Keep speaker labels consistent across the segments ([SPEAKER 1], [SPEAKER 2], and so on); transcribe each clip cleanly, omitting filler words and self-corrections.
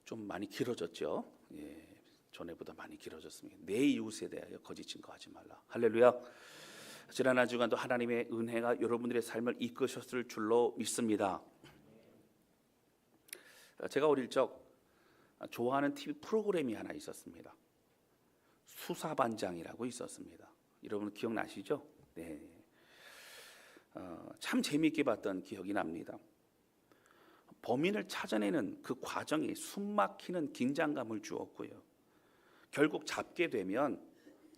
[SPEAKER 1] 좀 많이 길어졌죠. 예, 전에보다 많이 길어졌습니다. 내 이웃에 대하여 거짓 증거하지 말라. 할렐루야. 지난 한 주간도 하나님의 은혜가 여러분들의 삶을 이끄셨을 줄로 믿습니다. 제가 어릴 적 좋아하는 TV 프로그램이 하나 있었습니다. 수사반장이라고 있었습니다. 여러분 기억나시죠? 네. 참 재미있게 봤던 기억이 납니다. 범인을 찾아내는 그 과정이 숨막히는 긴장감을 주었고요. 결국 잡게 되면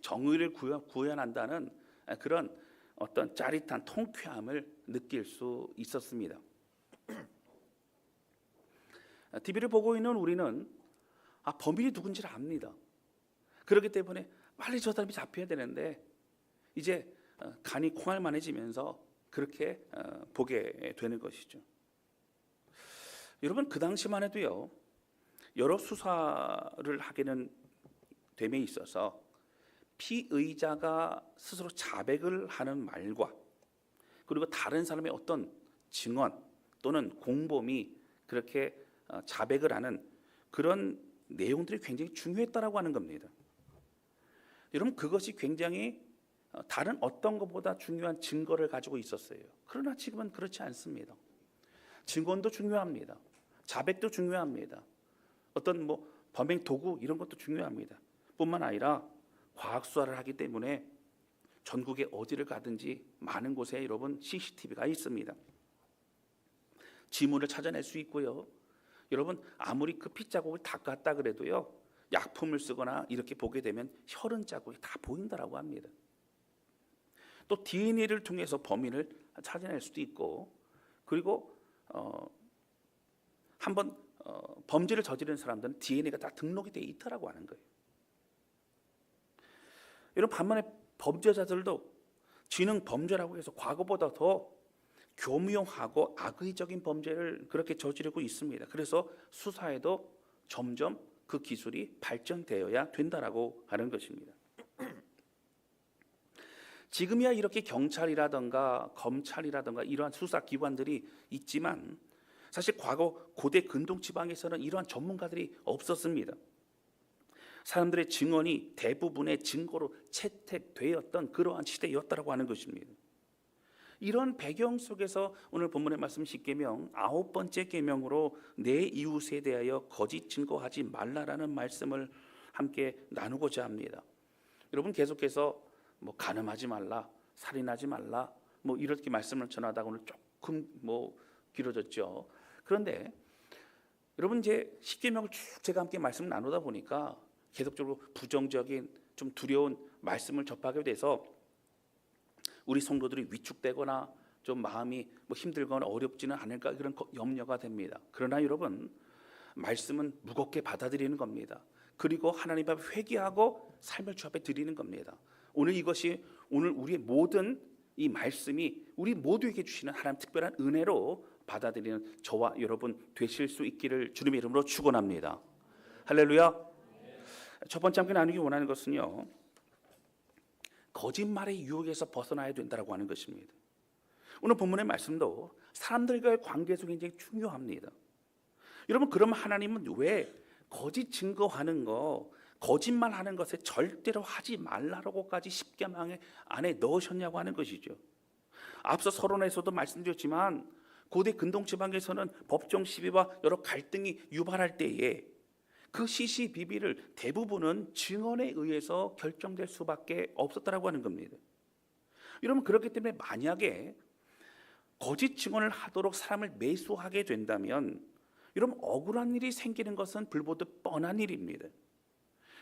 [SPEAKER 1] 정의를 구현한다는 그런 어떤 짜릿한 통쾌함을 느낄 수 있었습니다. TV를 보고 있는 우리는 범인이 누군지를 압니다. 그렇기 때문에 빨리 저 사람이 잡혀야 되는데 이제 간이 콩알만해지면서 그렇게 보게 되는 것이죠. 여러분 그 당시만 해도요, 여러 수사를 하게는 됨에 있어서 피의자가 스스로 자백을 하는 말과 그리고 다른 사람의 어떤 증언 또는 공범이 그렇게 자백을 하는 그런 내용들이 굉장히 중요했다라고 하는 겁니다. 여러분 그것이 굉장히 다른 어떤 것보다 중요한 증거를 가지고 있었어요. 그러나 지금은 그렇지 않습니다. 증언도 중요합니다. 자백도 중요합니다. 어떤 범행 도구 이런 것도 중요합니다. 뿐만 아니라 과학 수사를 하기 때문에 전국에 어디를 가든지 많은 곳에 여러분 CCTV가 있습니다. 지문을 찾아낼 수 있고요. 여러분 아무리 그 핏자국을 닦았다 그래도요, 약품을 쓰거나 이렇게 보게 되면 혈흔 자국이 다 보인다라고 합니다. 또 DNA를 통해서 범인을 찾아낼 수도 있고, 그리고 한번 범죄를 저지른 사람들은 DNA가 다 등록이 돼 있다라고 하는 거예요. 이런 반면에 범죄자들도 지능 범죄라고 해서 과거보다 더 교묘하고 악의적인 범죄를 그렇게 저지르고 있습니다. 그래서 수사에도 점점 그 기술이 발전되어야 된다라고 하는 것입니다. 지금이야 이렇게 경찰이라든가 검찰이라든가 이러한 수사기관들이 있지만 사실 과거 고대 근동 지방에서는 이러한 전문가들이 없었습니다. 사람들의 증언이 대부분의 증거로 채택되었던 그러한 시대였다고 하는 것입니다. 이런 배경 속에서 오늘 본문의 말씀 10계명 9번째 계명으로 내 이웃에 대하여 거짓 증거하지 말라라는 말씀을 함께 나누고자 합니다. 여러분 계속해서 간음하지 말라, 살인하지 말라, 이렇게 말씀을 전하다가 오늘 조금 길어졌죠. 그런데 여러분 이제 10계명을 쭉 제가 함께 말씀을 나누다 보니까 계속적으로 부정적인 좀 두려운 말씀을 접하게 돼서 우리 성도들이 위축되거나 좀 마음이 힘들거나 어렵지는 않을까 그런 염려가 됩니다. 그러나 여러분 말씀은 무겁게 받아들이는 겁니다. 그리고 하나님 앞에 회개하고 삶을 주 앞에 드리는 겁니다. 오늘 이것이 오늘 우리의 모든 이 말씀이 우리 모두에게 주시는 하나님 특별한 은혜로 받아들이는 저와 여러분 되실 수 있기를 주님의 이름으로 축원합니다. 할렐루야. 첫 번째 함께 나누기 원하는 것은요, 거짓말의 유혹에서 벗어나야 된다고 하는 것입니다. 오늘 본문의 말씀도 사람들과의 관계에서 굉장히 중요합니다. 여러분 그러면 하나님은 왜 거짓 증거하는 거, 거짓말하는 것에 절대로 하지 말라고까지 십계명 안에 넣으셨냐고 하는 것이죠. 앞서 서론에서도 말씀드렸지만 고대 근동 지방에서는 법정 시비와 여러 갈등이 유발할 때에 그 시시비비를 대부분은 증언에 의해서 결정될 수밖에 없었다라고 하는 겁니다. 여러분 그렇기 때문에 만약에 거짓 증언을 하도록 사람을 매수하게 된다면 여러분 억울한 일이 생기는 것은 불보듯 뻔한 일입니다.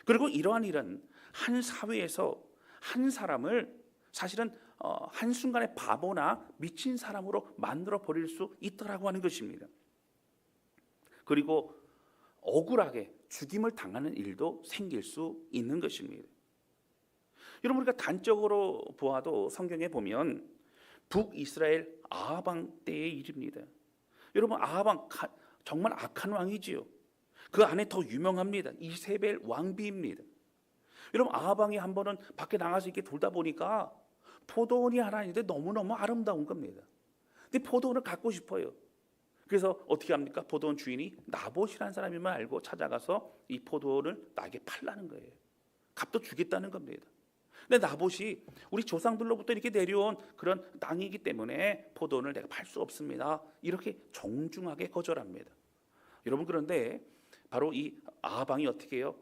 [SPEAKER 1] 그리고 이러한 일은 한 사회에서 한 사람을 사실은 한순간에 바보나 미친 사람으로 만들어 버릴 수 있다라고 하는 것입니다. 그리고 억울하게 죽임을 당하는 일도 생길 수 있는 것입니다. 여러분 우리가 단적으로 보아도 성경에 보면 북이스라엘 아합 왕 때의 일입니다. 여러분 아합 왕 정말 악한 왕이지요. 그 안에 더 유명합니다. 이세벨 왕비입니다. 여러분 아합 왕이 한 번은 밖에 나가서 이렇게 돌다 보니까 포도원이 하나 있는데 너무너무 아름다운 겁니다. 근데 포도원을 갖고 싶어요. 그래서 어떻게 합니까? 포도원 주인이 나봇이라는 사람이면 알고 찾아가서 이 포도원을 나에게 팔라는 거예요. 값도 주겠다는 겁니다. 근데 나봇이 우리 조상들로부터 이렇게 내려온 그런 땅이기 때문에 포도원을 내가 팔 수 없습니다. 이렇게 정중하게 거절합니다. 여러분, 그런데 바로 이 아방이 어떻게 해요?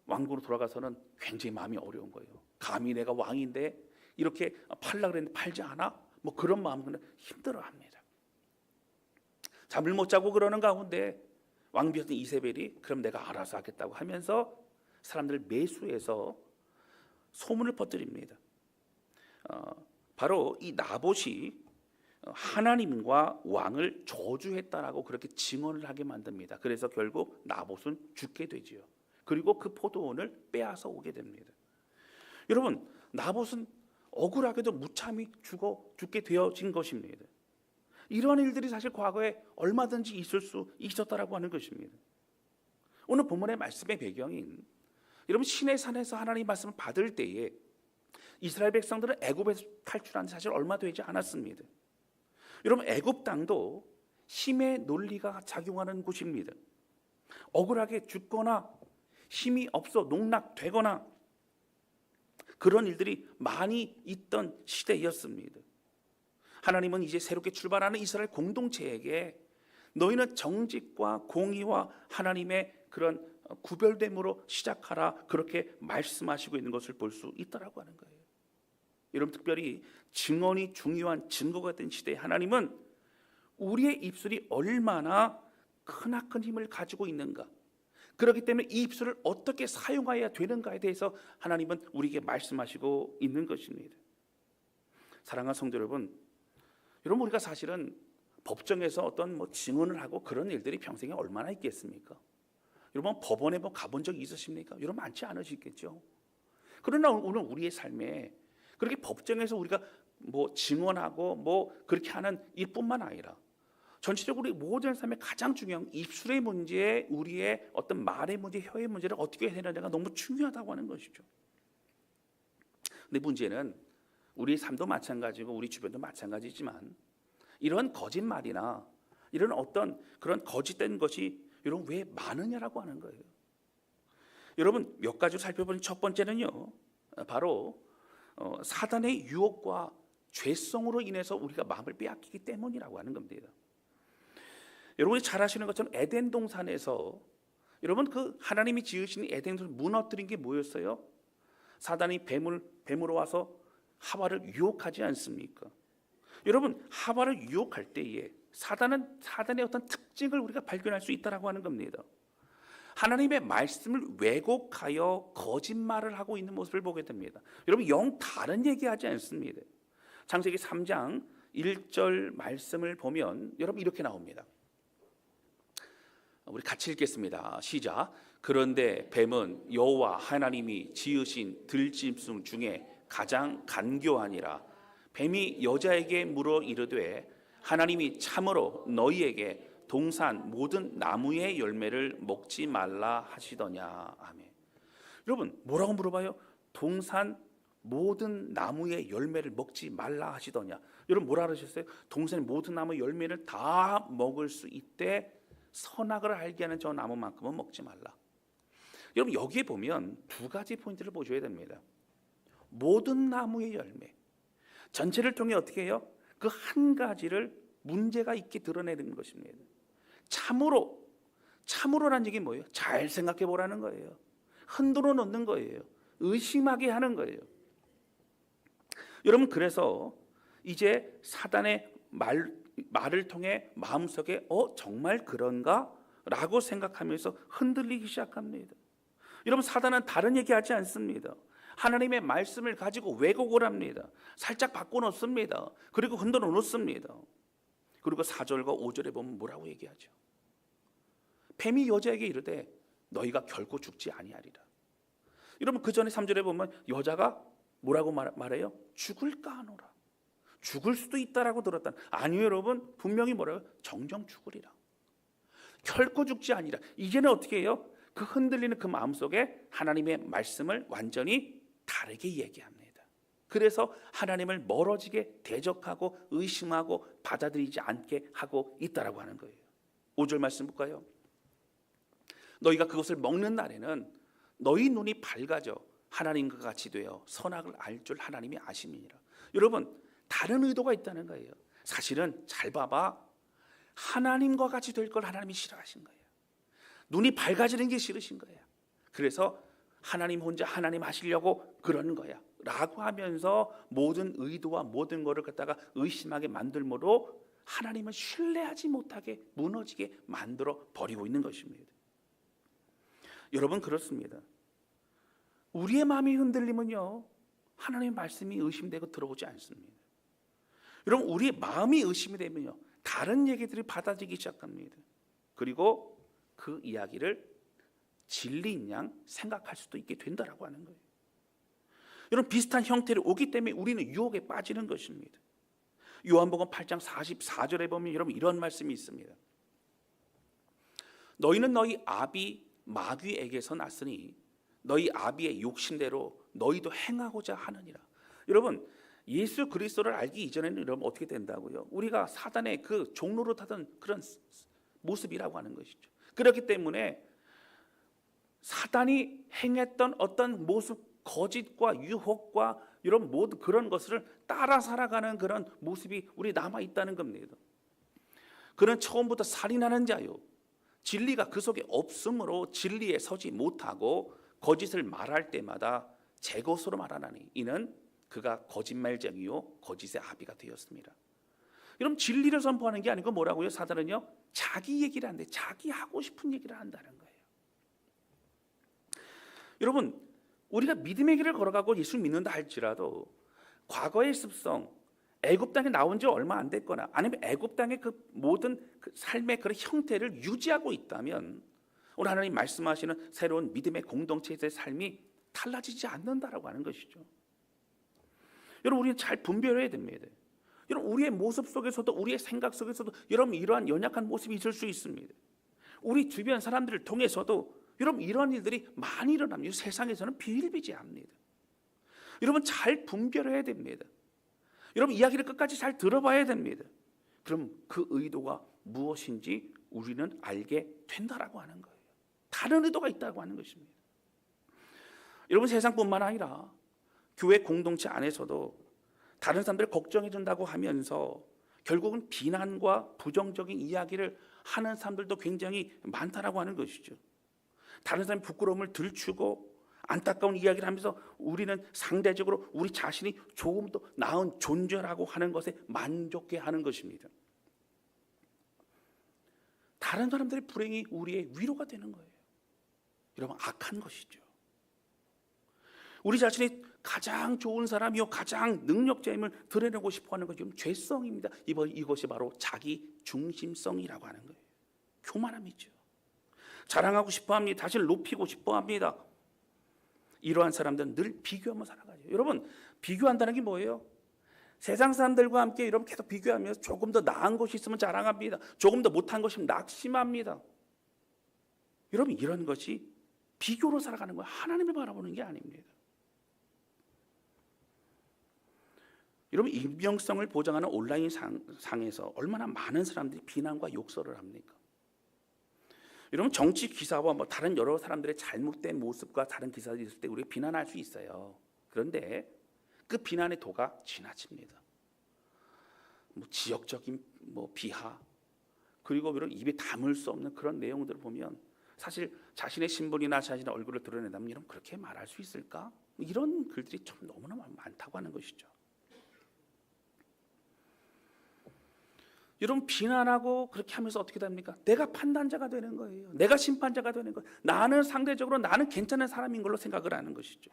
[SPEAKER 1] 왕국으로 돌아가서는 굉장히 마음이 어려운 거예요. 감히 내가 왕인데 이렇게 팔라 그랬는데 팔지 않아? 뭐 그런 마음은 힘들어합니다. 잠을 못 자고 그러는 가운데 왕비였던 이세벨이 그럼 내가 알아서 하겠다고 하면서 사람들을 매수해서 소문을 퍼뜨립니다. 바로 이 나봇이 하나님과 왕을 저주했다라고 그렇게 증언을 하게 만듭니다. 그래서 결국 나봇은 죽게 되지요. 그리고 그 포도원을 빼앗아 오게 됩니다. 여러분, 나봇은 억울하게도 무참히 죽게 되어진 것입니다. 이러한 일들이 사실 과거에 얼마든지 있을 수 있었다라고 하는 것입니다. 오늘 본문의 말씀의 배경인 여러분, 시내 산에서 하나님 말씀을 받을 때에 이스라엘 백성들은 애굽에서 탈출한 지 사실 얼마 되지 않았습니다. 여러분, 애굽 땅도 힘의 논리가 작용하는 곳입니다. 억울하게 죽거나 힘이 없어 농락되거나 그런 일들이 많이 있던 시대였습니다. 하나님은 이제 새롭게 출발하는 이스라엘 공동체에게 너희는 정직과 공의와 하나님의 그런 구별됨으로 시작하라, 그렇게 말씀하시고 있는 것을 볼 수 있다라고 하는 거예요. 여러분, 특별히 증언이 중요한 증거가 된 시대에 하나님은 우리의 입술이 얼마나 크나큰 힘을 가지고 있는가, 그렇기 때문에 이 입술을 어떻게 사용해야 되는가에 대해서 하나님은 우리에게 말씀하시고 있는 것입니다. 사랑하는 성도 여러분, 우리가 사실은 법정에서 어떤 증언을 하고 그런 일들이 평생에 얼마나 있겠습니까? 여러분, 법원에 가본 적이 있으십니까? 여러분, 많지 않으시겠죠. 그러나 오늘 우리의 삶에 그렇게 법정에서 우리가 증언하고 그렇게 하는 일뿐만 아니라 전체적으로 우리 모든 삶의 가장 중요한 입술의 문제, 우리의 어떤 말의 문제, 혀의 문제를 어떻게 해야 되느냐가 너무 중요하다고 하는 것이죠. 근데 문제는 우리 삶도 마찬가지고 우리 주변도 마찬가지지만 이런 거짓말이나 이런 어떤 그런 거짓된 것이 여러분 왜 많으냐라고 하는 거예요. 여러분, 몇 가지 살펴보니 첫 번째는요, 바로 사단의 유혹과 죄성으로 인해서 우리가 마음을 빼앗기기 때문이라고 하는 겁니다. 여러분이 잘 아시는 것처럼 에덴 동산에서 여러분 그 하나님이 지으신 에덴 동산을 무너뜨린 게 뭐였어요? 사단이 뱀으로 와서 하와를 유혹하지 않습니까? 여러분, 하와를 유혹할 때에 사단의 어떤 특징을 우리가 발견할 수 있다라고 하는 겁니다. 하나님의 말씀을 왜곡하여 거짓말을 하고 있는 모습을 보게 됩니다. 여러분, 영 다른 얘기하지 않습니다. 창세기 3장 1절 말씀을 보면 여러분 이렇게 나옵니다. 우리 같이 읽겠습니다. 시작. 그런데 뱀은 여호와 하나님이 지으신 들짐승 중에 가장 간교하니라. 뱀이 여자에게 물어 이르되 하나님이 참으로 너희에게 동산 모든 나무의 열매를 먹지 말라 하시더냐. 아멘. 여러분, 뭐라고 물어봐요? 동산 모든 나무의 열매를 먹지 말라 하시더냐. 여러분, 뭐라 그러셨어요? 동산의 모든 나무의 열매를 다 먹을 수 있대 선악을 알게 하는 저 나무만큼은 먹지 말라. 여러분, 여기에 보면 두 가지 포인트를 보셔야 됩니다. 모든 나무의 열매, 전체를 통해 어떻게 해요? 그 한 가지를 문제가 있게 드러내는 것입니다. 참으로란 얘기 뭐예요? 잘 생각해 보라는 거예요. 흔들어 놓는 거예요. 의심하게 하는 거예요. 여러분, 그래서 이제 사단의 말을 통해 마음속에 정말 그런가? 라고 생각하면서 흔들리기 시작합니다. 여러분, 사단은 다른 얘기하지 않습니다. 하나님의 말씀을 가지고 왜곡을 합니다. 살짝 바꿔놓습니다. 그리고 흔들어 놓습니다. 그리고 4절과 5절에 보면 뭐라고 얘기하죠? 뱀이 여자에게 이르되 너희가 결코 죽지 아니하리라. 여러분, 그 전에 3절에 보면 여자가 뭐라고 말해요? 죽을까 하노라. 죽을 수도 있다라고 들었다. 아니요, 여러분, 분명히 뭐라고요? 정정 죽으리라. 결코 죽지 아니라. 이제는 어떻게 해요? 그 흔들리는 그 마음속에 하나님의 말씀을 완전히 다르게 얘기합니다. 그래서 하나님을 멀어지게 대적하고 의심하고 받아들이지 않게 하고 있다라고 하는 거예요. 5절 말씀 볼까요? 너희가 그것을 먹는 날에는 너희 눈이 밝아져 하나님과 같이 되어 선악을 알 줄 하나님이 아심이니라. 여러분, 다른 의도가 있다는 거예요. 사실은 잘 봐봐, 하나님과 같이 될 걸 하나님이 싫어하신 거예요. 눈이 밝아지는 게 싫으신 거예요. 그래서 하나님 혼자 하나님 하시려고 그러는 거야 라고 하면서 모든 의도와 모든 것을 갖다가 의심하게 만들므로 하나님을 신뢰하지 못하게 무너지게 만들어 버리고 있는 것입니다. 여러분, 그렇습니다. 우리의 마음이 흔들리면요, 하나님의 말씀이 의심되고 들어오지 않습니다. 여러분, 우리의 마음이 의심이 되면요, 다른 얘기들이 받아들이기 시작합니다. 그리고 그 이야기를 진리인 양 생각할 수도 있게 된다라고 하는 거예요. 여러분, 비슷한 형태로 오기 때문에 우리는 유혹에 빠지는 것입니다. 요한복음 8장 44절에 보면 여러분 이런 말씀이 있습니다. 너희는 너희 아비 마귀에게서 났으니 너희 아비의 욕심대로 너희도 행하고자 하느니라. 여러분, 예수 그리스도를 알기 이전에는 여러분 어떻게 된다고요? 우리가 사단의 그 종로로 타던 그런 모습이라고 하는 것이죠. 그렇기 때문에 사단이 행했던 어떤 모습, 거짓과 유혹과 이런 모든 그런 것을 따라 살아가는 그런 모습이 우리 남아 있다는 겁니다. 그는 처음부터 살인하는 자요, 진리가 그 속에 없으므로 진리에 서지 못하고 거짓을 말할 때마다 제 것으로 말하나니 이는 그가 거짓말쟁이요 거짓의 아비가 되었습니다. 여러분, 진리를 선포하는 게 아니고 뭐라고요? 사단은요, 자기 얘기를 하는데 자기 하고 싶은 얘기를 한다는 거예요. 여러분, 우리가 믿음의 길을 걸어가고 예수를 믿는다 할지라도 과거의 습성, 애굽 땅에 나온 지 얼마 안 됐거나 아니면 애굽 땅의 그 모든 그 삶의 그런 형태를 유지하고 있다면 오늘 하나님 말씀하시는 새로운 믿음의 공동체의 삶이 달라지지 않는다라고 하는 것이죠. 여러분, 우리는 잘 분별해야 됩니다. 여러분, 우리의 모습 속에서도 우리의 생각 속에서도 여러분 이러한 연약한 모습이 있을 수 있습니다. 우리 주변 사람들을 통해서도 여러분 이런 일들이 많이 일어납니다. 세상에서는 비일비재합니다. 여러분, 잘 분별해야 됩니다. 여러분, 이야기를 끝까지 잘 들어봐야 됩니다. 그럼 그 의도가 무엇인지 우리는 알게 된다라고 하는 거예요. 다른 의도가 있다고 하는 것입니다. 여러분, 세상뿐만 아니라 교회 공동체 안에서도 다른 사람들을 걱정해 준다고 하면서 결국은 비난과 부정적인 이야기를 하는 사람들도 굉장히 많다라고 하는 것이죠. 다른 사람의 부끄러움을 들추고 안타까운 이야기를 하면서 우리는 상대적으로 우리 자신이 조금 더 나은 존재라고 하는 것에 만족해 하는 것입니다. 다른 사람들의 불행이 우리의 위로가 되는 거예요. 여러분, 악한 것이죠. 우리 자신이 가장 좋은 사람이요 가장 능력자임을 드러내고 싶어하는 것이 죄성입니다. 이것이 바로 자기 중심성이라고 하는 거예요. 교만함이죠. 자랑하고 싶어합니다. 자신을 높이고 싶어합니다. 이러한 사람들은 늘 비교하며 살아가죠. 여러분, 비교한다는 게 뭐예요? 세상 사람들과 함께 여러분 계속 비교하면서 조금 더 나은 것이 있으면 자랑합니다. 조금 더 못한 것이면 낙심합니다. 여러분, 이런 것이 비교로 살아가는 거예요. 하나님을 바라보는 게 아닙니다. 여러분, 익명성을 보장하는 온라인 상에서 얼마나 많은 사람들이 비난과 욕설을 합니까? 여러분, 정치 기사와 다른 여러 사람들의 잘못된 모습과 다른 기사들이 있을 때 우리가 비난할 수 있어요. 그런데 그 비난의 도가 지나칩니다. 지역적인 비하, 그리고 이런 입에 담을 수 없는 그런 내용들을 보면 사실 자신의 신분이나 자신의 얼굴을 드러낸다면 여러분 그렇게 말할 수 있을까? 이런 글들이 참 너무나 많다고 하는 것이죠. 여러분, 비난하고 그렇게 하면서 어떻게 됩니까? 내가 판단자가 되는 거예요. 내가 심판자가 되는 거예요. 나는 상대적으로 나는 괜찮은 사람인 걸로 생각을 하는 것이죠.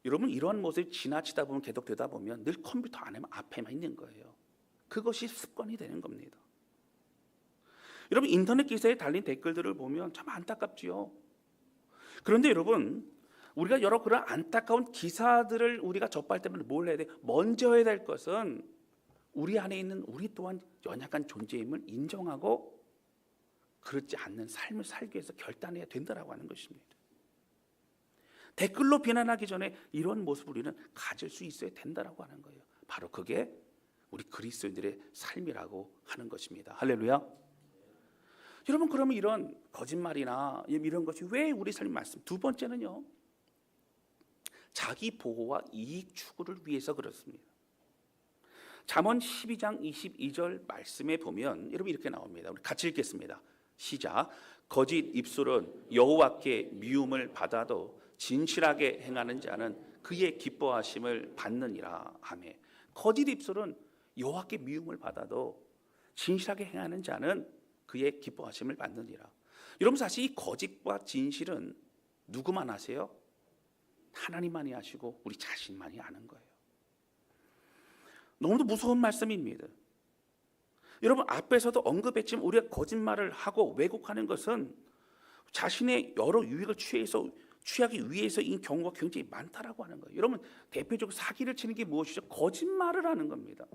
[SPEAKER 1] 여러분, 이러한 모습이 지나치다 보면 계속되다 보면 늘 컴퓨터 앞에만 있는 거예요. 그것이 습관이 되는 겁니다. 여러분, 인터넷 기사에 달린 댓글들을 보면 참 안타깝지요. 그런데 여러분, 우리가 여러 그런 안타까운 기사들을 우리가 접할 때마다 뭘 해야 돼? 먼저 해야 될 것은 우리 안에 있는 우리 또한 연약한 존재임을 인정하고 그렇지 않는 삶을 살기 위해서 결단해야 된다라고 하는 것입니다. 댓글로 비난하기 전에 이런 모습을 우리는 가질 수 있어야 된다라고 하는 거예요. 바로 그게 우리 그리스도인들의 삶이라고 하는 것입니다. 할렐루야. 여러분, 그러면 이런 거짓말이나 이런 것이 왜 우리 삶이 많습니까? 두 번째는요, 자기 보호와 이익 추구를 위해서 그렇습니다. 잠언 12장 22절 말씀에 보면 여러분 이렇게 나옵니다. 우리 같이 읽겠습니다. 시작. 거짓 입술은 여호와께 미움을 받아도 진실하게 행하는 자는 그의 기뻐하심을 받느니라. 아멘. 거짓 입술은 여호와께 미움을 받아도 진실하게 행하는 자는 그의 기뻐하심을 받느니라. 여러분, 사실 이 거짓과 진실은 누구만 아세요? 하나님만이 아시고 우리 자신만이 아는 거예요. 너무도 무서운 말씀입니다. 여러분, 앞에서도 언급했지만 우리가 거짓말을 하고 왜곡하는 것은 자신의 여러 유익을 취하기 위해서인 경우가 굉장히 많다라고 하는 거예요. 여러분, 대표적으로 사기를 치는 게 무엇이죠? 거짓말을 하는 겁니다.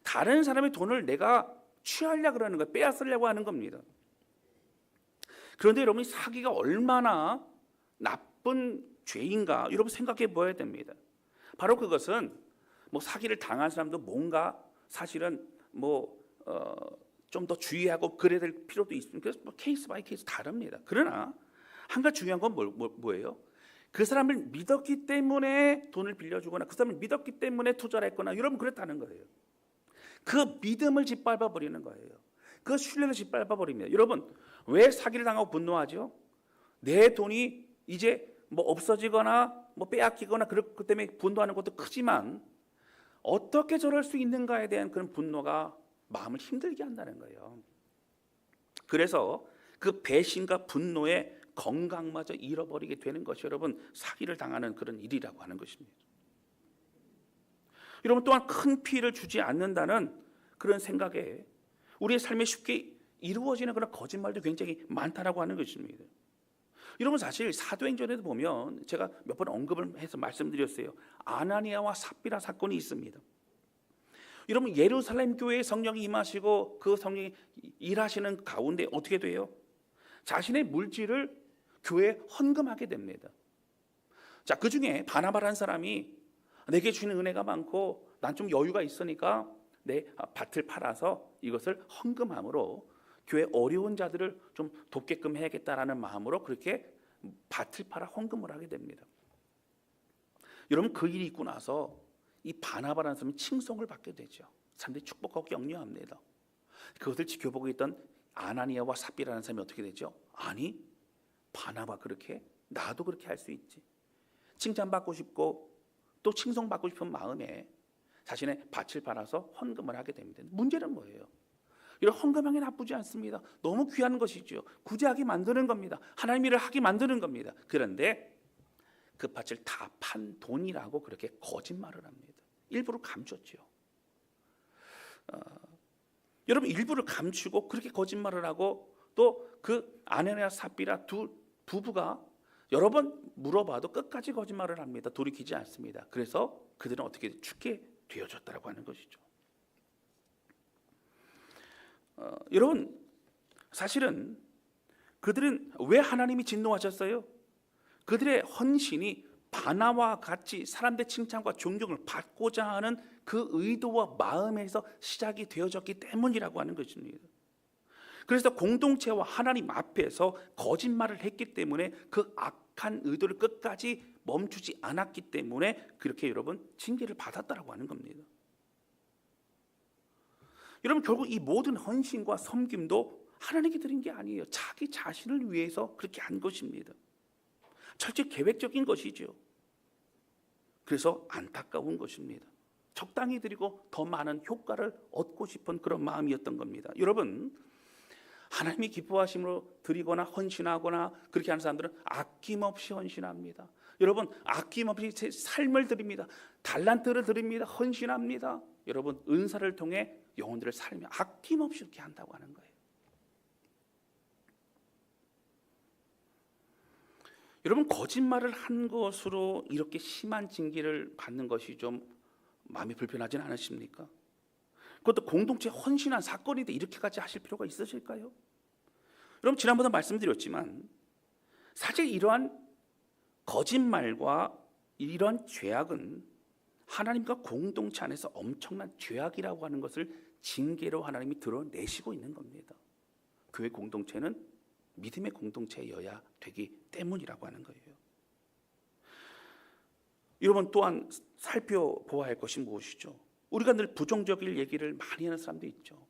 [SPEAKER 1] 다른 사람의 돈을 내가 취하려고 하는 거예요. 빼앗으려고 하는 겁니다. 그런데 여러분, 사기가 얼마나 나쁜 죄인가 여러분 생각해 봐야 됩니다. 바로 그것은 뭐 사기를 당한 사람도 뭔가 사실은 좀 더 주의하고 그래야 될 필요도 있습니다. 그래서 케이스 바이 케이스 다릅니다. 그러나 한 가지 중요한 건 뭐예요? 그 사람을 믿었기 때문에 돈을 빌려주거나 그 사람을 믿었기 때문에 투자를 했거나 여러분 그랬다는 거예요. 그 믿음을 짓밟아 버리는 거예요. 그 신뢰를 짓밟아 버립니다. 여러분, 왜 사기를 당하고 분노하죠? 내 돈이 이제 없어지거나 빼앗기거나 그 때문에 분노하는 것도 크지만 어떻게 저럴 수 있는가에 대한 그런 분노가 마음을 힘들게 한다는 거예요. 그래서 그 배신과 분노의 건강마저 잃어버리게 되는 것이 여러분 사기를 당하는 그런 일이라고 하는 것입니다. 여러분, 또한 큰 피해를 주지 않는다는 그런 생각에 우리의 삶에 쉽게 이루어지는 그런 거짓말도 굉장히 많다라고 하는 것입니다. 여러분, 사실 사도행전에도 보면 제가 몇 번 언급을 해서 말씀드렸어요. 아나니아와 삽비라 사건이 있습니다. 여러분, 예루살렘 교회에 성령이 임하시고 그 성령이 일하시는 가운데 어떻게 돼요? 자신의 물질을 교회에 헌금하게 됩니다. 자, 그 중에 바나바라는 사람이 내게 주는 은혜가 많고 난 좀 여유가 있으니까 내 밭을 팔아서 이것을 헌금함으로 교회 어려운 자들을 좀 돕게끔 해야겠다라는 마음으로 그렇게 밭을 팔아 헌금을 하게 됩니다. 여러분, 그 일이 있고 나서 이 바나바라는 사람이 칭송을 받게 되죠. 사람들이 축복하고 격려합니다. 그것을 지켜보고 있던 아나니아와 삽비라는 사람이 어떻게 되죠? 아니, 바나바 그렇게 나도 그렇게 할 수 있지. 칭찬받고 싶고 또 칭송받고 싶은 마음에 자신의 밭을 팔아서 헌금을 하게 됩니다. 문제는 뭐예요? 이런 헌금하기 나쁘지 않습니다. 너무 귀한 것이죠. 구제하게 만드는 겁니다. 하나님 일을 하게 만드는 겁니다. 그런데 그 밭을 다 판 돈이라고 그렇게 거짓말을 합니다. 일부러 감췄죠. 여러분, 일부러 감추고 그렇게 거짓말을 하고 또 그 아내와 삽비라 두 부부가 여러 번 물어봐도 끝까지 거짓말을 합니다. 돌이키지 않습니다. 그래서 그들은 어떻게 죽게 되어졌다라고 하는 것이죠. 여러분, 사실은 그들은 왜 하나님이 진노하셨어요? 그들의 헌신이 바나와 같이 사람들의 칭찬과 존경을 받고자 하는 그 의도와 마음에서 시작이 되어졌기 때문이라고 하는 것입니다. 그래서 공동체와 하나님 앞에서 거짓말을 했기 때문에 그 악한 의도를 끝까지 멈추지 않았기 때문에 그렇게 여러분 징계를 받았다라고 하는 겁니다. 여러분, 결국 이 모든 헌신과 섬김도 하나님께 드린 게 아니에요. 자기 자신을 위해서 그렇게 한 것입니다. 철저히 계획적인 것이죠. 그래서 안타까운 것입니다. 적당히 드리고 더 많은 효과를 얻고 싶은 그런 마음이었던 겁니다. 여러분, 하나님이 기뻐하심으로 드리거나 헌신하거나 그렇게 하는 사람들은 아낌없이 헌신합니다. 여러분, 아낌없이 제 삶을 드립니다. 달란트를 드립니다. 헌신합니다. 여러분, 은사를 통해 영혼들을 살리며 아낌없이 이렇게 한다고 하는 거예요. 여러분, 거짓말을 한 것으로 이렇게 심한 징계를 받는 것이 좀 마음이 불편하진 않으십니까? 그것도 공동체 헌신한 사건인데 이렇게까지 하실 필요가 있으실까요? 여러분, 지난번에 말씀드렸지만 사실 이러한 거짓말과 이런 죄악은 하나님과 공동체 안에서 엄청난 죄악이라고 하는 것을 징계로 하나님이 드러내시고 있는 겁니다. 교회 공동체는 믿음의 공동체여야 되기 때문이라고 하는 거예요. 여러분 또한 살펴보아야 할 것이 무엇이죠? 우리가 늘 부정적인 얘기를 많이 하는 사람도 있죠.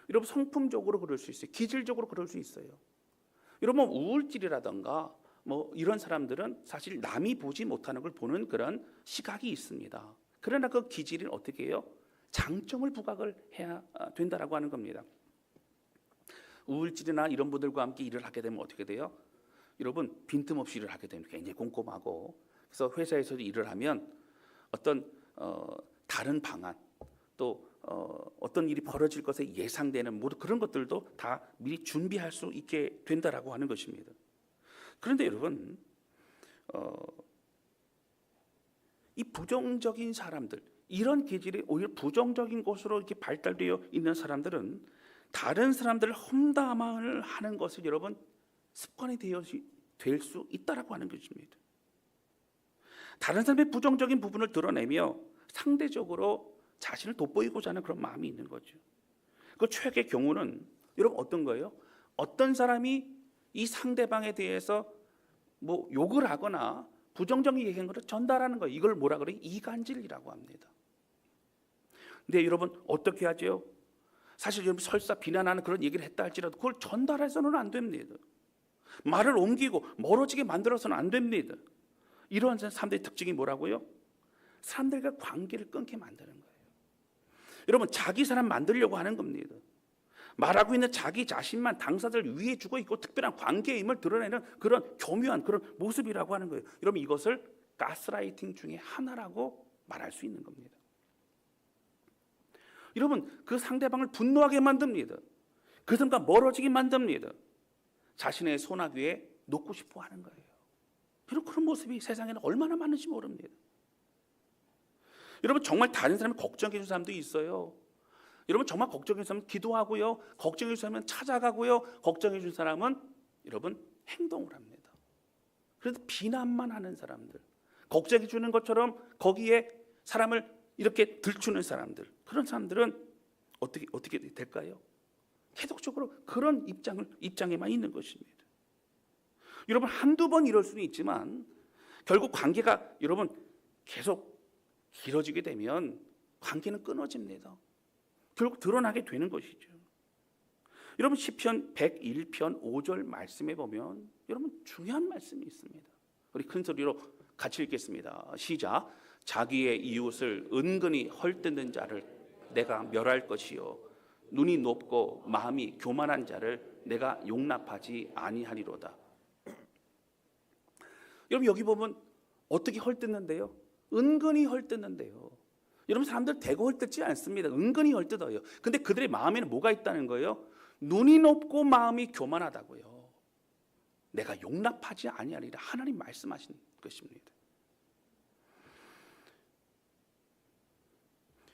[SPEAKER 1] 여러분 성품적으로 그럴 수 있어요. 기질적으로 그럴 수 있어요. 여러분 우울증이라든가 뭐 이런 사람들은 사실 남이 보지 못하는 걸 보는 그런 시각이 있습니다. 그러나 그 기질은 어떻게 해요? 장점을 부각을 해야 된다라고 하는 겁니다. 우울증이나 이런 분들과 함께 일을 하게 되면 어떻게 돼요? 여러분 빈틈없이 일을 하게 되면 굉장히 꼼꼼하고, 그래서 회사에서 일을 하면 어떤 다른 방안 또 어떤 일이 벌어질 것에 예상되는 모든 그런 것들도 다 미리 준비할 수 있게 된다라고 하는 것입니다. 그런데 여러분 이 부정적인 사람들, 이런 기질이 오히려 부정적인 것으로 이렇게 발달되어 있는 사람들은 다른 사람들을 험담을 하는 것을 여러분 습관이 될 수 있다라고 하는 것입니다. 다른 사람의 부정적인 부분을 드러내며 상대적으로 자신을 돋보이고자 하는 그런 마음이 있는 거죠. 그 최악의 경우는 여러분 어떤 거예요? 어떤 사람이 이 상대방에 대해서 뭐 욕을 하거나 부정적인 얘기한 것을 전달하는 거예요. 이걸 뭐라 그래요? 이간질이라고 합니다. 근데 여러분 어떻게 하죠? 사실 여러분 설사 비난하는 그런 얘기를 했다 할지라도 그걸 전달해서는 안 됩니다. 말을 옮기고 멀어지게 만들어서는 안 됩니다. 이러한 사람들의 특징이 뭐라고요? 사람들과 관계를 끊게 만드는 거예요. 여러분 자기 사람 만들려고 하는 겁니다. 말하고 있는 자기 자신만 당사자를 위해 주고 있고 특별한 관계임을 드러내는 그런 교묘한 그런 모습이라고 하는 거예요. 여러분 이것을 가스라이팅 중에 하나라고 말할 수 있는 겁니다. 여러분 그 상대방을 분노하게 만듭니다. 그 사람과 멀어지게 만듭니다. 자신의 소나귀에 놓고 싶어 하는 거예요. 여러분 그런 모습이 세상에는 얼마나 많은지 모릅니다. 여러분 정말 다른 사람을 걱정해 주는 사람도 있어요. 여러분 정말 걱정해 주는 사람은 기도하고요, 걱정해 주는 사람은 찾아가고요, 걱정해 주는 사람은 여러분 행동을 합니다. 그래서 비난만 하는 사람들, 걱정해 주는 것처럼 거기에 사람을 이렇게 들추는 사람들, 그런 사람들은 어떻게 될까요? 계속적으로 그런 입장에만 있는 것입니다. 여러분 한두 번 이럴 수는 있지만 결국 관계가 여러분 계속 길어지게 되면 관계는 끊어집니다. 결국 드러나게 되는 것이죠. 여러분 시편 101편 5절 말씀에 보면 여러분 중요한 말씀이 있습니다. 우리 큰 소리로 같이 읽겠습니다. 시작. 자기의 이웃을 은근히 헐뜯는 자를 내가 멸할 것이요 눈이 높고 마음이 교만한 자를 내가 용납하지 아니하리로다. 여러분 여기 보면 어떻게 헐뜯는데요? 은근히 헐뜯는데요. 여러분 사람들 대거 헐뜯지 않습니다. 은근히 헐뜯어요. 근데 그들의 마음에는 뭐가 있다는 거예요? 눈이 높고 마음이 교만하다고요. 내가 용납하지 아니하리라. 하나님 말씀하신 것입니다.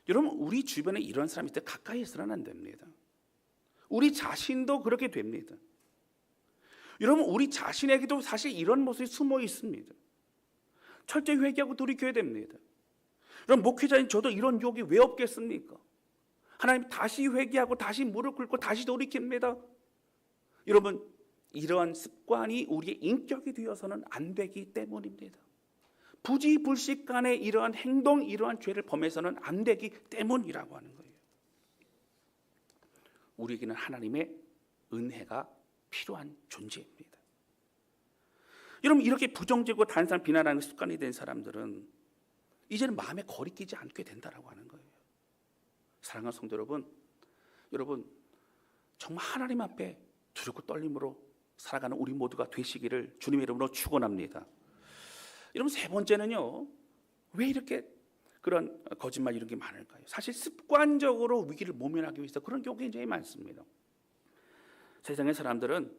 [SPEAKER 1] 여러분 우리 주변에 이런 사람이 있을 때 가까이 있으면 안 됩니다. 우리 자신도 그렇게 됩니다. 여러분 우리 자신에게도 사실 이런 모습이 숨어 있습니다. 철저히 회개하고 돌이켜야 됩니다. 여러분 목회자인 저도 이런 유혹이 왜 없겠습니까? 하나님 다시 회개하고 다시 무릎 꿇고 다시 돌이킵니다. 여러분 이러한 습관이 우리의 인격이 되어서는 안 되기 때문입니다. 부지불식간에 이러한 행동, 이러한 죄를 범해서는 안 되기 때문이라고 하는 거예요. 우리에게는 하나님의 은혜가 필요한 존재입니다. 여러분 이렇게 부정적이고 다른 사람 비난하는 습관이 된 사람들은 이제는 마음에 거리끼지 않게 된다라고 하는 거예요. 사랑하는 성도 여러분 정말 하나님 앞에 두렵고 떨림으로 살아가는 우리 모두가 되시기를 주님의 이름으로 축원합니다. 여러분 세 번째는요, 왜 이렇게 그런 거짓말 이런 게 많을까요? 사실 습관적으로 위기를 모면하기 위해서 그런 경우가 굉장히 많습니다. 세상의 사람들은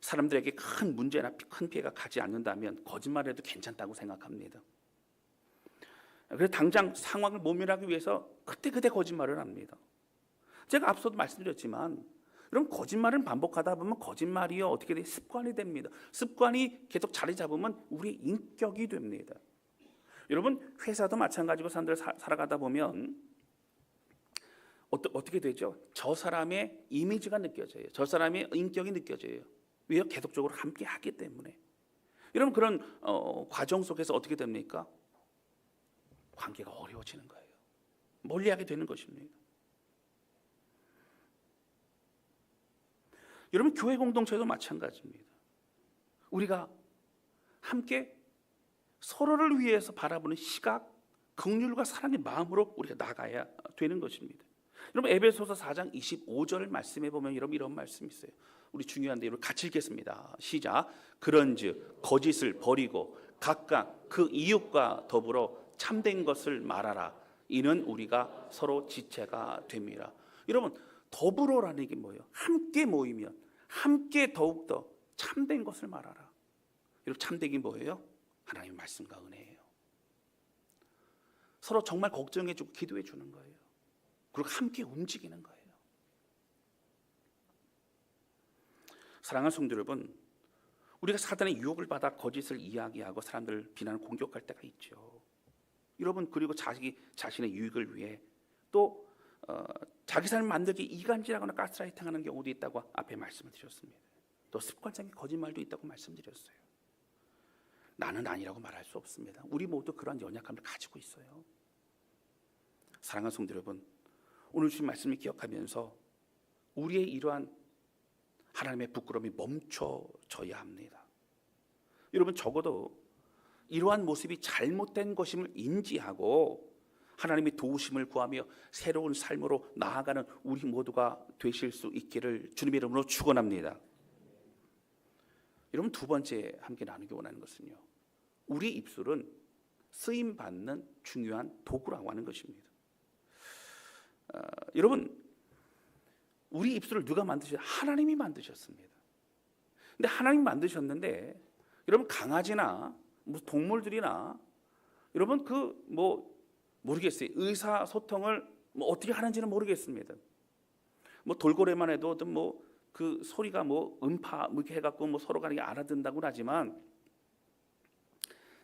[SPEAKER 1] 사람들에게 큰 문제나 큰 피해가 가지 않는다면 거짓말해도 괜찮다고 생각합니다. 그래서 당장 상황을 모면하기 위해서 그때 거짓말을 합니다. 제가 앞서도 말씀드렸지만 그럼 거짓말은 반복하다 보면 거짓말이요 어떻게 돼? 습관이 됩니다. 습관이 계속 자리 잡으면 우리 인격이 됩니다. 여러분 회사도 마찬가지고 사람들 살아가다 보면 어떻게 되죠? 저 사람의 이미지가 느껴져요. 저 사람의 인격이 느껴져요. 왜요? 계속적으로 함께 하기 때문에. 여러분 그런 과정 속에서 어떻게 됩니까? 관계가 어려워지는 거예요. 멀리하게 되는 것입니다. 여러분 교회 공동체도 마찬가지입니다. 우리가 함께 서로를 위해서 바라보는 시각, 긍휼과 사랑의 마음으로 우리가 나가야 되는 것입니다. 여러분 에베소서 4장 25절 말씀에 보면 여러분 이런 말씀이 있어요. 우리 중요한데 여러분 같이 읽겠습니다. 시작. 그런즉 거짓을 버리고 각각 그 이웃과 더불어 참된 것을 말하라. 이는 우리가 서로 지체가 됩니다. 여러분 더불어라는 게 뭐예요? 함께 모이면 함께 더욱더 참된 것을 말하라. 여러분 참되기 뭐예요? 하나님의 말씀과 은혜예요. 서로 정말 걱정해주고 기도해주는 거예요. 그리고 함께 움직이는 거예요. 사랑하는 성도 여러분, 우리가 사단의 유혹을 받아 거짓을 이야기하고 사람들을 비난 공격할 때가 있죠. 여러분 그리고 자신의 유익을 위해 또 자기 삶을 만들기 이간질하거나 가스라이팅하는 경우도 있다고 앞에 말씀을 드렸습니다. 또 습관적인 거짓말도 있다고 말씀드렸어요. 나는 아니라고 말할 수 없습니다. 우리 모두 그런 연약함을 가지고 있어요. 사랑하는 성도 여러분, 오늘 주신 말씀을 기억하면서 우리의 이러한 하나님의 부끄러움이 멈춰져야 합니다. 여러분 적어도 이러한 모습이 잘못된 것임을 인지하고 하나님의 도우심을 구하며 새로운 삶으로 나아가는 우리 모두가 되실 수 있기를 주님의 이름으로 축원합니다. 여러분 두 번째 함께 나누기 원하는 것은요, 우리 입술은 쓰임 받는 중요한 도구라고 하는 것입니다. 여러분 우리 입술을 누가 만드셨어요? 하나님이 만드셨습니다. 근데 하나님 만드셨는데 여러분 강아지나 무슨 동물들이나 여러분 모르겠어요. 의사소통을 어떻게 하는지는 모르겠습니다. 돌고래만 해도 그 소리가 음파 이렇게 해갖고 서로 간에 알아듣는다고는 하지만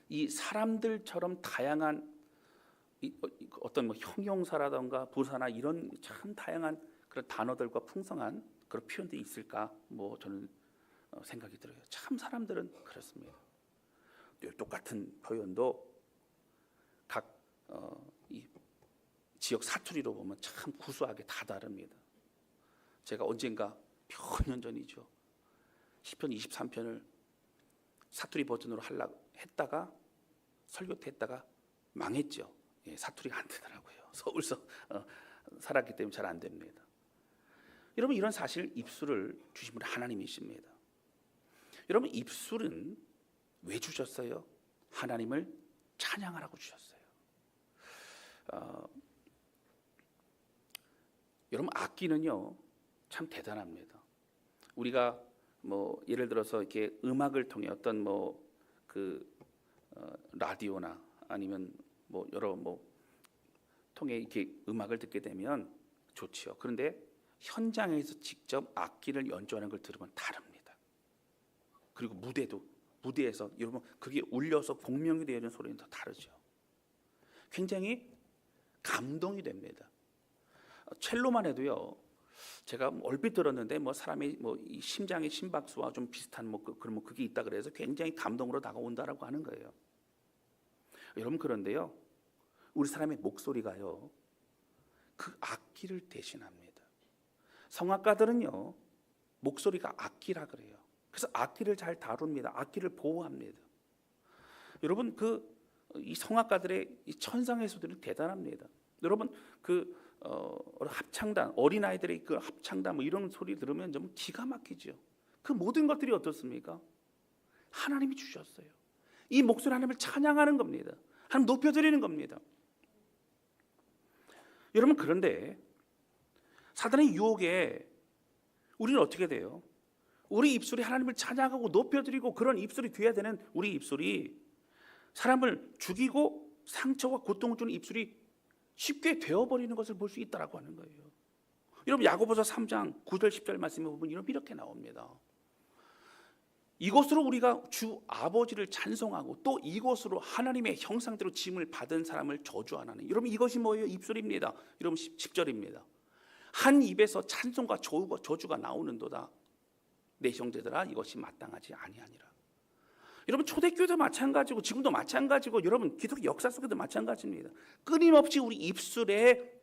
[SPEAKER 1] 이 사람들처럼 다양한 어떤 형용사라던가 부사나 이런 참 다양한 그런 단어들과 풍성한 그런 표현들이 있을까? 저는 생각이 들어요. 참 사람들은 그렇습니다. 똑같은 표현도 각 이 지역 사투리로 보면 참 구수하게 다 다릅니다. 제가 언젠가 몇 년 전이죠. 시편 23편을 사투리 버전으로 하려고 했다가 설교 때 했다가 망했죠. 예, 사투리가 안 되더라고요. 서울서 살았기 때문에 잘 안 됩니다. 여러분 이런 사실 입술을 주신 분이 하나님이십니다. 여러분 입술은 왜 주셨어요? 하나님을 찬양하라고 주셨어요. 여러분 악기는요 참 대단합니다. 우리가 예를 들어서 이렇게 음악을 통해 어떤 라디오나 아니면 여러 통해 이렇게 음악을 듣게 되면 좋지요. 그런데 현장에서 직접 악기를 연주하는 걸 들으면 다릅니다. 그리고 무대에서 여러분 그게 울려서 공명이 되는 소리는 더 다르죠. 굉장히 감동이 됩니다. 첼로만 해도요. 제가 얼핏 들었는데 사람의 이 심장의 심박수와 좀 비슷한 그게 있다 그래서 굉장히 감동으로 다가온다라고 하는 거예요. 여러분 그런데요. 우리 사람의 목소리가요. 그 악기를 대신합니다. 성악가들은요. 목소리가 악기라 그래요. 그래서 악기를 잘 다룹니다. 악기를 보호합니다. 여러분 이 성악가들의 이 천상의 소리는 대단합니다. 여러분 합창단 어린아이들의 그 합창단 이런 소리 들으면 좀 기가 막히죠. 그 모든 것들이 어떻습니까? 하나님이 주셨어요. 이 목소리 하나님을 찬양하는 겁니다. 하나님 높여드리는 겁니다. 여러분 그런데 사단의 유혹에 우리는 어떻게 돼요? 우리 입술이 하나님을 찬양하고 높여드리고 그런 입술이 돼야 되는 우리 입술이 사람을 죽이고 상처와 고통을 주는 입술이 쉽게 되어버리는 것을 볼 수 있다라고 하는 거예요. 여러분 야고보서 3장 9절 10절 말씀에 보면 이렇게 나옵니다. 이것으로 우리가 주 아버지를 찬송하고 또 이것으로 하나님의 형상대로 지음을 받은 사람을 저주하나니. 여러분 이것이 뭐예요? 입술입니다. 여러분 10절입니다. 한 입에서 찬송과 저주가 나오는도다. 내 형제들아 이것이 마땅하지 아니하니라. 여러분 초대교회도 마찬가지고 지금도 마찬가지고 여러분 기독교 역사 속에도 마찬가지입니다. 끊임없이 우리 입술에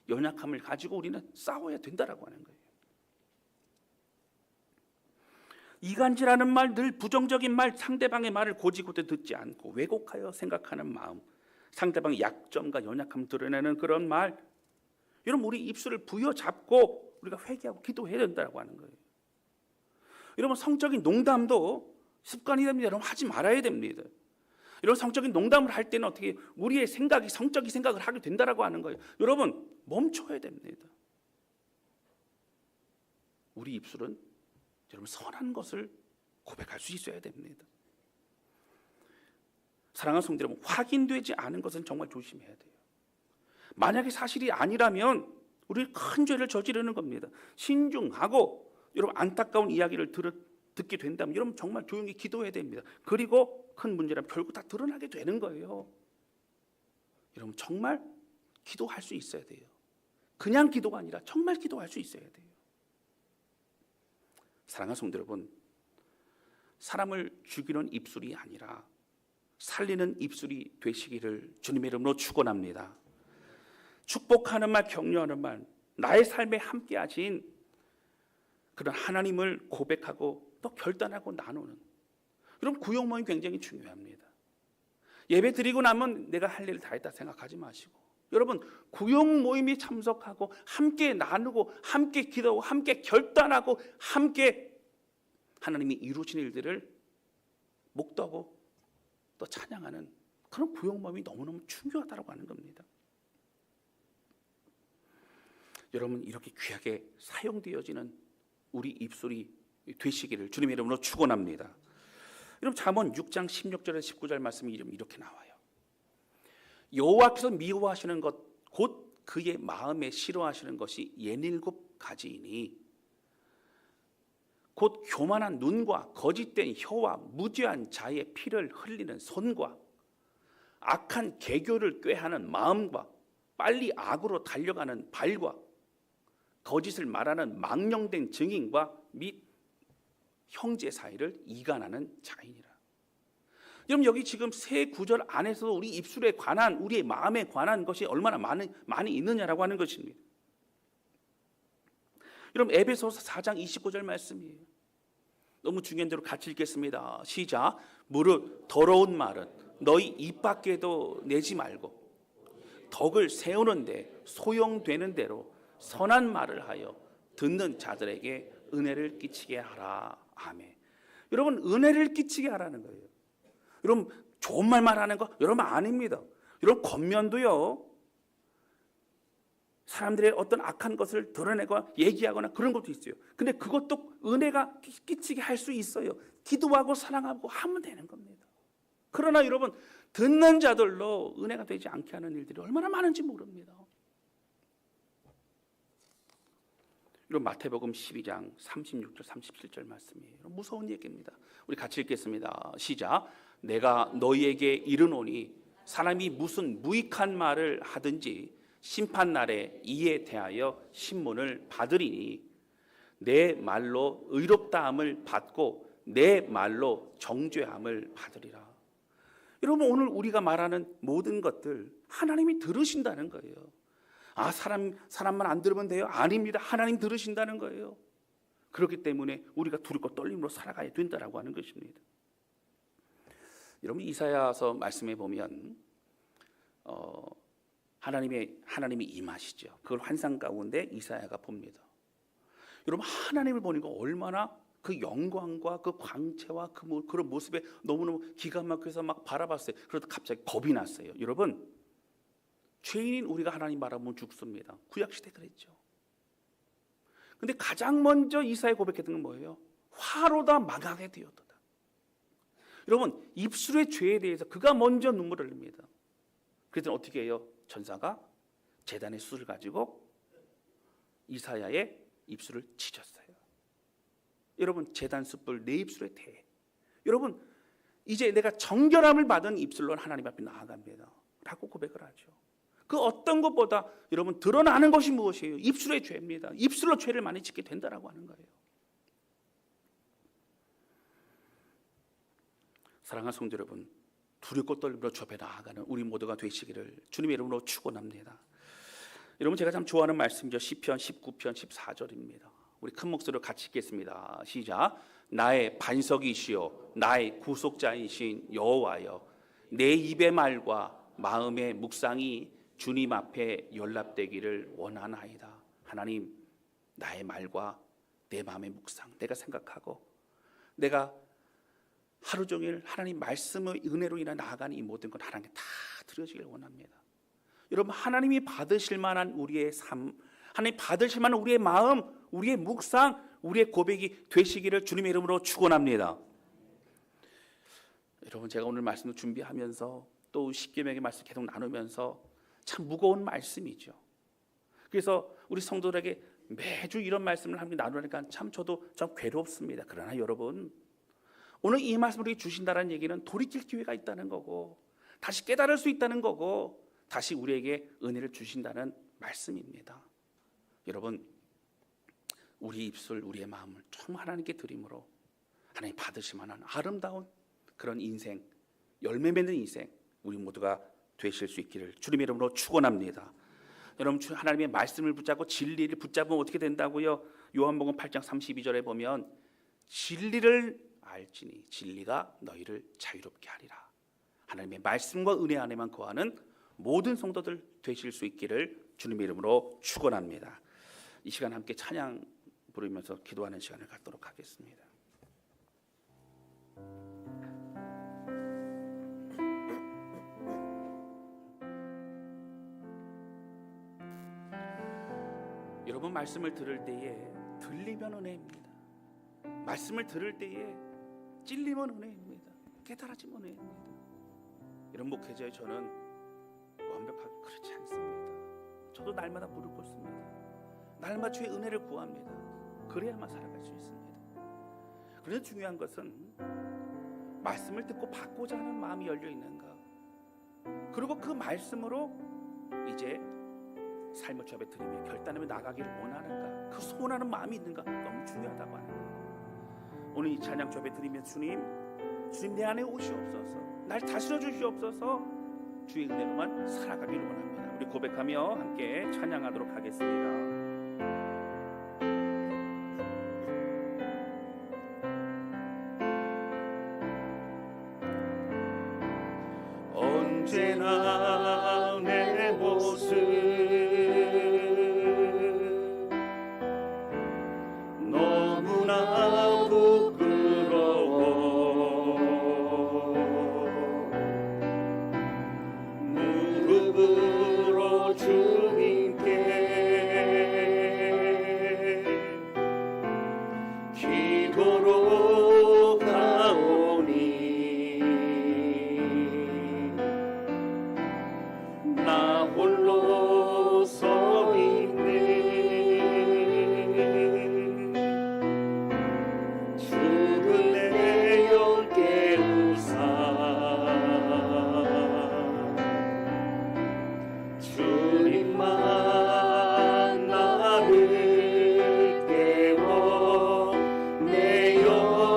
[SPEAKER 1] 연약함을 가지고 우리는 싸워야 된다라고 하는 거예요. 이간질하는 말, 늘 부정적인 말, 상대방의 말을 고지고대 듣지 않고 왜곡하여 생각하는 마음, 상대방의 약점과 연약함을 드러내는 그런 말, 여러분 우리 입술을 부여잡고 우리가 회개하고 기도해야 된다고 하는 거예요. 여러분 성적인 농담도 습관이 됩니다. 여러분 하지 말아야 됩니다. 이런 성적인 농담을 할 때는 어떻게 우리의 생각이 성적인 생각을 하게 된다라고 하는 거예요. 여러분 멈춰야 됩니다. 우리 입술은 여러분 선한 것을 고백할 수 있어야 됩니다. 사랑하는 성도 여러분, 확인되지 않은 것은 정말 조심해야 돼요. 만약에 사실이 아니라면 우리 큰 죄를 저지르는 겁니다. 신중하고 여러분 안타까운 이야기를 듣게 된다면 여러분 정말 조용히 기도해야 됩니다. 그리고 큰 문제라면 결국 다 드러나게 되는 거예요. 여러분 정말 기도할 수 있어야 돼요. 그냥 기도가 아니라 정말 기도할 수 있어야 돼요. 사랑하는 성도 여러분, 사람을 죽이는 입술이 아니라 살리는 입술이 되시기를 주님의 이름으로 축원합니다. 축복하는 말, 격려하는 말, 나의 삶에 함께하신 그런 하나님을 고백하고 또 결단하고 나누는 이런 구역 모임 굉장히 중요합니다. 예배 드리고 나면 내가 할 일을 다 했다 생각하지 마시고 여러분 구역 모임에 참석하고 함께 나누고 함께 기도하고 함께 결단하고 함께 하나님이 이루신 일들을 목도하고 또 찬양하는 그런 구역 모임이 너무너무 중요하다고 하는 겁니다. 여러분 이렇게 귀하게 사용되어지는 우리 입술이 되시기를 주님의 이름으로 축원합니다. 여러분 잠언 6장 16절에서 19절 말씀이 이렇게 나와요. 여호와께서 미워하시는 것 곧 그의 마음에 싫어하시는 것이 67가지이니 곧 교만한 눈과 거짓된 혀와 무죄한 자의 피를 흘리는 손과 악한 계교를 꾀하는 마음과 빨리 악으로 달려가는 발과 거짓을 말하는 망령된 증인과 및 형제 사이를 이간하는 자이니라. 여러분 여기 지금 세 구절 안에서도 우리 입술에 관한 우리의 마음에 관한 것이 얼마나 많이 있느냐라고 하는 것입니다. 여러분 에베소서 4장 29절 말씀이에요. 너무 중요한 대로 같이 읽겠습니다. 시작. 무릇 더러운 말은 너희 입 밖에도 내지 말고 덕을 세우는데 소용되는 대로 선한 말을 하여 듣는 자들에게 은혜를 끼치게 하라. 아멘. 여러분 은혜를 끼치게 하라는 거예요. 여러분 좋은 말만 하는 거 여러분 아닙니다. 여러분 겉면도요 사람들의 어떤 악한 것을 드러내거나 얘기하거나 그런 것도 있어요. 근데 그것도 은혜가 끼치게 할 수 있어요. 기도하고 사랑하고 하면 되는 겁니다. 그러나 여러분 듣는 자들로 은혜가 되지 않게 하는 일들이 얼마나 많은지 모릅니다. 이런 마태복음 12장 36절 37절 말씀이에요. 무서운 얘기입니다. 우리 같이 읽겠습니다. 시작. 내가 너희에게 이르노니 사람이 무슨 무익한 말을 하든지 심판날에 이에 대하여 신문을 받으리니 내 말로 의롭다함을 받고 내 말로 정죄함을 받으리라. 여러분 오늘 우리가 말하는 모든 것들 하나님이 들으신다는 거예요. 아 사람만 안 들으면 돼요? 아닙니다. 하나님 들으신다는 거예요. 그렇기 때문에 우리가 두렵고 떨림으로 살아가야 된다라고 하는 것입니다. 여러분 이사야서 말씀해 보면 하나님이 임하시죠. 그걸 환상 가운데 이사야가 봅니다. 여러분 하나님을 보니까 얼마나 그 영광과 그 광채와 그런 모습에 너무너무 기가 막혀서 막 바라봤어요. 그러다 갑자기 겁이 났어요. 여러분 죄인인 우리가 하나님 바라보면 죽습니다. 구약시대 그랬죠. 근데 가장 먼저 이사야 고백했던 건 뭐예요? 화로다 망하게 되었다. 여러분 입술의 죄에 대해서 그가 먼저 눈물을 흘립니다. 그랬더니 어떻게 해요? 천사가 제단의 숯을 가지고 이사야의 입술을 찢었어요. 여러분, 제단 숯불 내 입술에 대해, 여러분 이제 내가 정결함을 받은 입술로 하나님 앞에 나아갑니다 라고 고백을 하죠. 그 어떤 것보다 여러분 드러나는 것이 무엇이에요? 입술의 죄입니다. 입술로 죄를 많이 짓게 된다라고 하는 거예요. 사랑하는 성도 여러분, 두렵고 떨림으로 주 앞에 나아가는 우리 모두가 되시기를 주님의 이름으로 축원합니다. 여러분, 제가 참 좋아하는 말씀이죠. 시편 19편 14절입니다. 우리 큰 목소리로 같이 읽겠습니다. 시작. 나의 반석이시요 나의 구속자이신 여호와여, 내 입의 말과 마음의 묵상이 주님 앞에 연락되기를 원하나이다. 하나님, 나의 말과 내 마음의 묵상, 내가 생각하고 내가 하루 종일 하나님 말씀의 은혜로 인해 나아가는 이 모든 건 하나님께 다 드려지길 원합니다. 여러분, 하나님이 받으실 만한 우리의 삶, 하나님 받으실 만한 우리의 마음, 우리의 묵상, 우리의 고백이 되시기를 주님의 이름으로 축원합니다. 여러분, 제가 오늘 말씀을 준비하면서 또 십계명의 말씀 계속 나누면서 참 무거운 말씀이죠. 그래서 우리 성도들에게 매주 이런 말씀을 함께 나누니까 참 저도 좀 괴롭습니다. 그러나 여러분, 오늘 이 말씀을 우리에게 주신다는 얘기는 돌이킬 기회가 있다는 거고, 다시 깨달을 수 있다는 거고, 다시 우리에게 은혜를 주신다는 말씀입니다. 여러분, 우리 입술, 우리의 마음을 좀 하나님께 드림으로 하나님 받으실 만한 아름다운 그런 인생, 열매 맺는 인생 우리 모두가 되실 수 있기를 주님의 이름으로 축원합니다. 여러분, 하나님의 말씀을 붙잡고 진리를 붙잡으면 어떻게 된다고요? 요한복음 8장 32절에 보면 진리를 알지니 진리가 너희를 자유롭게 하리라. 하나님의 말씀과 은혜 안에만 거하는 모든 성도들 되실 수 있기를 주님의 이름으로 축원합니다. 이 시간 함께 찬양 부르면서 기도하는 시간을 갖도록 하겠습니다. 여러분, 말씀을 들을 때에 들리면 은혜입니다. 말씀을 들을 때에 찔리면 은혜입니다. 깨달아지면 은혜입니다. 이런 목회자의 저는 완벽하게 그렇지 않습니다. 저도 날마다 무릎 꿇습니다. 날마다 주의 은혜를 구합니다. 그래야만 살아갈 수 있습니다. 그런데 중요한 것은 말씀을 듣고 받고자 하는 마음이 열려 있는가, 그리고 그 말씀으로 이제 삶을 주 앞에 드리며 결단하며 나가기를 원하는가, 그 소원하는 마음이 있는가, 너무 중요하다고 하는 거예요. 오늘 이 찬양 주 앞에 드리며 주님 내 안에 오시옵소서, 날 다스려 주시옵소서, 주의 은혜로만 살아가기를 원합니다. 우리 고백하며 함께 찬양하도록 하겠습니다. 언제나 내 모습 너무나 부끄러워 무릎으로 주님께 기도로 가오니 나 홀로 서 있네. 주를 내 영 깨우사 주님만 나를 깨워 내 영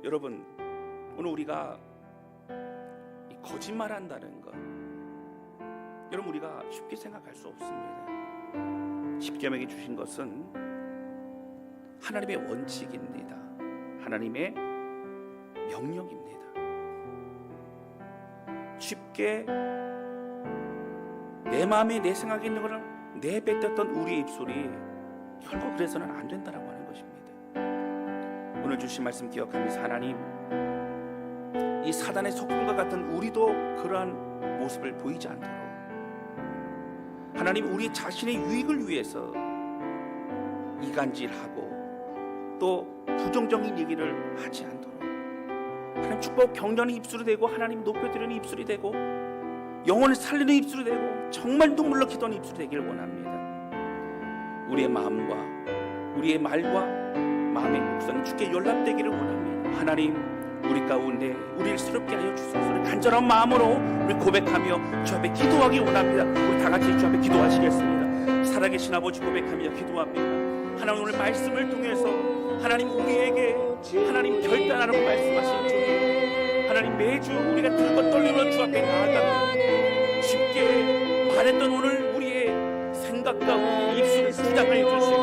[SPEAKER 1] 여러분, 오늘 우리가 이 거짓말한다는 것, 여러분 우리가 쉽게 생각할 수 없습니다. 십계명에 주신 것은 하나님의 원칙입니다. 하나님의 명령입니다. 쉽게 내 마음에 내 생각에 있는 것을 내뱉었던 우리의 입술이 결국 그래서는 안 된다라고 하는 것입니다. 오늘 주신 말씀 기억하면서 하나님, 이 사단의 속임과 같은 우리도 그러한 모습을 보이지 않도록, 하나님 우리 자신의 유익을 위해서 이간질하고 또 부정적인 얘기를 하지 않도록, 하나님 축복 격려하는 입술이 되고 하나님 높여드리는 입술이 되고 영혼을 살리는 입술이 되고 정말 눈물로 기도하는 입술이 되길 원합니다. 우리의 마음과 우리의 말과 마음의 목소리는 주께 연락되기를 원합니다. 하나님, 우리 가운데 우리를 새롭게 하여 주소서. 우리 간절한 마음으로 우리 고백하며 주 앞에 기도하기 원합니다. 우리 다 같이 주 앞에 기도하시겠습니다. 살아계신 아버지 고백하며 기도합니다. 하나님, 오늘 말씀을 통해서 하나님 우리에게 하나님 결단하라고 말씀하신 주님, 하나님 매주 우리가 들고 떨리는 주 앞에 나아갑니다. 쉽게 말했던 오늘 우리의 생각과 우리의 입술을 주장하여 주시고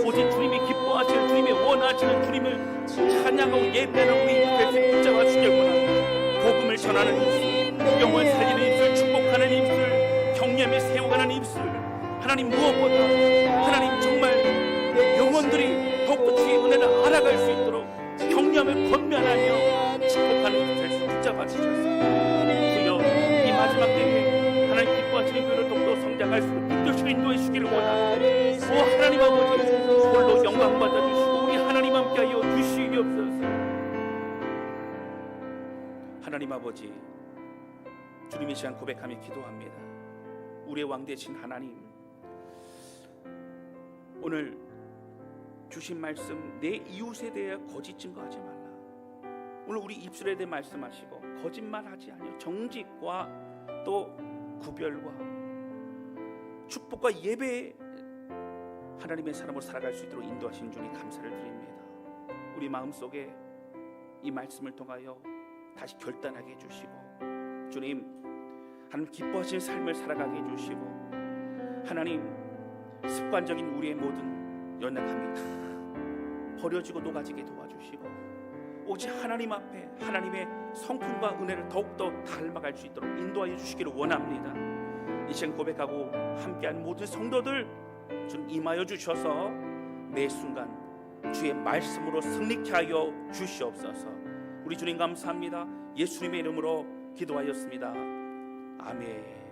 [SPEAKER 1] 오직 주님이 기뻐하시는, 주님이 원하시는 주님을 찬양하고 예배하는 우리 입술을 붙잡아 주길 원합니다. 복음을 전하는 입술, 영혼 살리는 입술, 축복하는 입술, 경념에 세워가는 입술, 하나님 무엇보다 하나님 정말 영혼들이 더욱더 주의 은혜를 알아갈 수 있도록 경념을 권면하며 축복하는 입술을 붙잡아 주셨습니다. 주여, 이 마지막 때에 하나님 기뻐하시는 교회를 더욱더 성장할 수 있도록 붙들시고 인도해 주기를 원합니다. 오 하나님 아버지, 홀로 영광 받아주시고 우리 하나님 함께하여 주시옵소서. 하나님 아버지, 주님의 시간 고백하며 기도합니다. 우리의 왕 되신 하나님, 오늘 주신 말씀, 내 이웃에 대해 거짓 증거하지 말라. 오늘 우리 입술에 대해 말씀하시고 거짓말하지 아니요 정직과 또 구별과 축복과 예배, 하나님의 사람으로 살아갈 수 있도록 인도하신 주님 감사를 드립니다. 우리 마음속에 이 말씀을 통하여 다시 결단하게 해주시고, 주님 하나님 기뻐하시는 삶을 살아가게 해주시고, 하나님 습관적인 우리의 모든 연약함이 다 버려지고 녹아지게 도와주시고, 오직 하나님 앞에 하나님의 성품과 은혜를 더욱더 닮아갈 수 있도록 인도하여 주시기를 원합니다. 이 시간 고백하고 함께한 모든 성도들 좀 임하여 주셔서 매 순간 주의 말씀으로 승리케 하여 주시옵소서. 우리 주님 감사합니다. 예수님의 이름으로 기도하였습니다. 아멘.